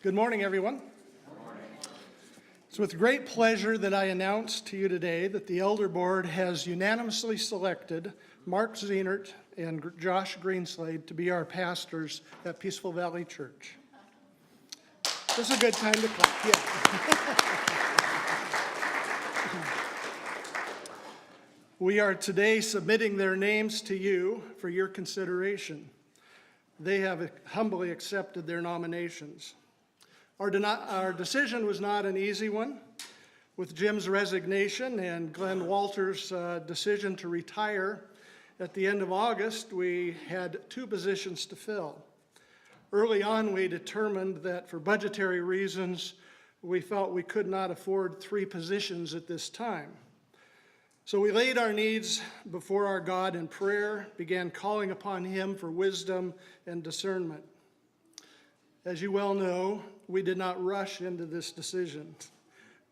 Good morning, everyone. Good morning. It's with great pleasure that I announce to you today that the Elder Board has unanimously selected Mark Zienert and Josh Greenslade to be our pastors at Peaceful Valley Church. This is a good time to clap. Yeah. We are today submitting their names to you for your consideration. They have humbly accepted their nominations. Our decision was not an easy one. With Jim's resignation and Glenn Walters' decision to retire at the end of August, we had two positions to fill. Early on, we determined that for budgetary reasons, we felt we could not afford three positions at this time. So we laid our needs before our God in prayer, began calling upon Him for wisdom and discernment. As you well know, we did not rush into this decision.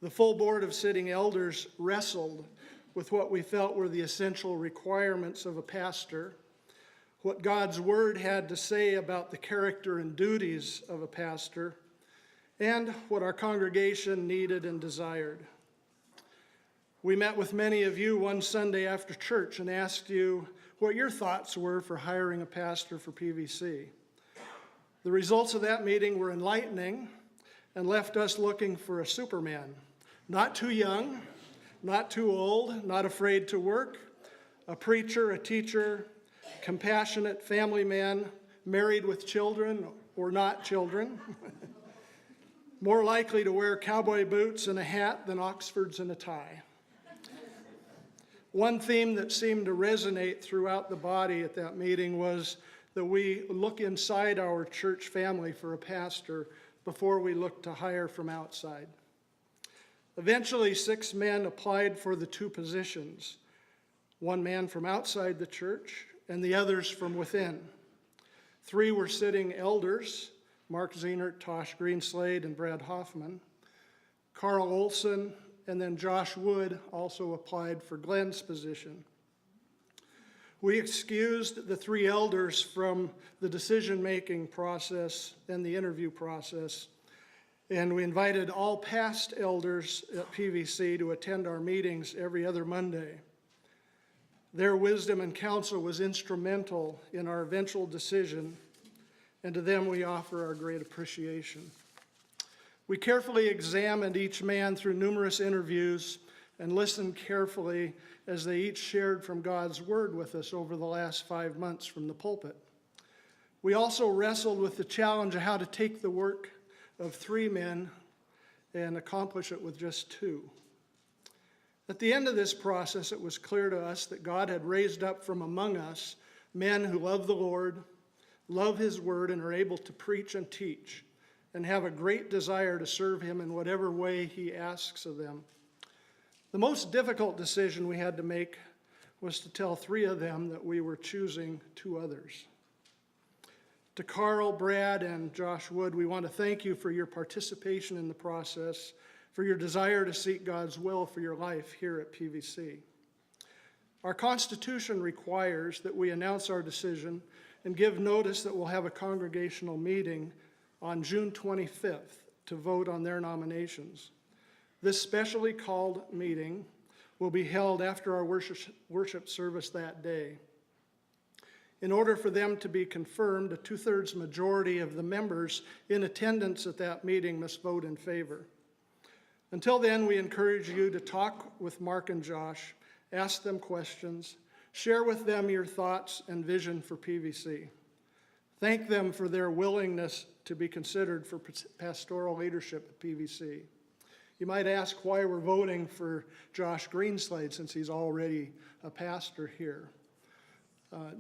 The full board of sitting elders wrestled with what we felt were the essential requirements of a pastor, what God's word had to say about the character and duties of a pastor, and what our congregation needed and desired. We met with many of you one Sunday after church and asked you what your thoughts were for hiring a pastor for PVC. The results of that meeting were enlightening and left us looking for a Superman. Not too young, not too old, not afraid to work, a preacher, a teacher, compassionate family man, married with children or not children, more likely to wear cowboy boots and a hat than Oxfords and a tie. One theme that seemed to resonate throughout the body at that meeting was that we look inside our church family for a pastor before we look to hire from outside. Eventually, 6 men applied for the 2 positions, 1 man from outside the church and the others from within. 3 were sitting elders, Mark Zienert, Tosh Greenslade, and Brad Hoffman. Carl Olson and then Josh Wood also applied for Glenn's position. We excused the 3 elders from the decision-making process and the interview process, and we invited all past elders at PVC to attend our meetings every other Monday. Their wisdom and counsel was instrumental in our eventual decision, and to them we offer our great appreciation. We carefully examined each man through numerous interviews and listened carefully as they each shared from God's word with us over the last 5 months from the pulpit. We also wrestled with the challenge of how to take the work of 3 men and accomplish it with just 2. At the end of this process, it was clear to us that God had raised up from among us men who love the Lord, love His word, and are able to preach and teach, and have a great desire to serve Him in whatever way He asks of them. The most difficult decision we had to make was to tell 3 of them that we were choosing 2 others. To Carl, Brad, and Josh Wood, we want to thank you for your participation in the process, for your desire to seek God's will for your life here at PVC. Our Constitution requires that we announce our decision and give notice that we'll have a congregational meeting on June 25th to vote on their nominations. This specially called meeting will be held after our worship service that day. In order for them to be confirmed, a 2/3 majority of the members in attendance at that meeting must vote in favor. Until then, we encourage you to talk with Mark and Josh, ask them questions, share with them your thoughts and vision for PVC. Thank them for their willingness to be considered for pastoral leadership at PVC. You might ask why we're voting for Josh Greenslade since he's already a pastor here.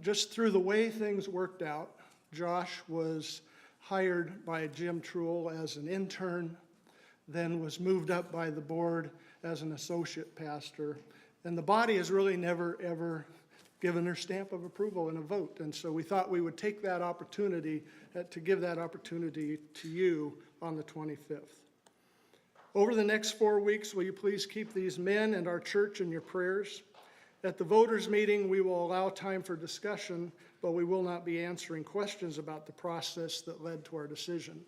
Just through the way things worked out, Josh was hired by Jim Truell as an intern, then was moved up by the board as an associate pastor. And the body has really never, ever given their stamp of approval in a vote. And so we thought we would take that opportunity to give that opportunity to you on the 25th. Over the next 4 weeks, will you please keep these men and our church in your prayers? At the voters' meeting, we will allow time for discussion, but we will not be answering questions about the process that led to our decision.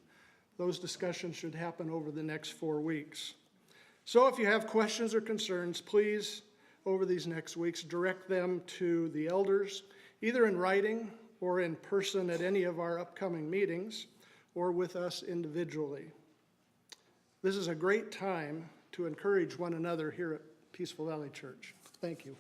Those discussions should happen over the next 4 weeks. So if you have questions or concerns, please, over these next weeks, direct them to the elders, either in writing or in person at any of our upcoming meetings, or with us individually. This is a great time to encourage one another here at Peaceful Valley Church. Thank you.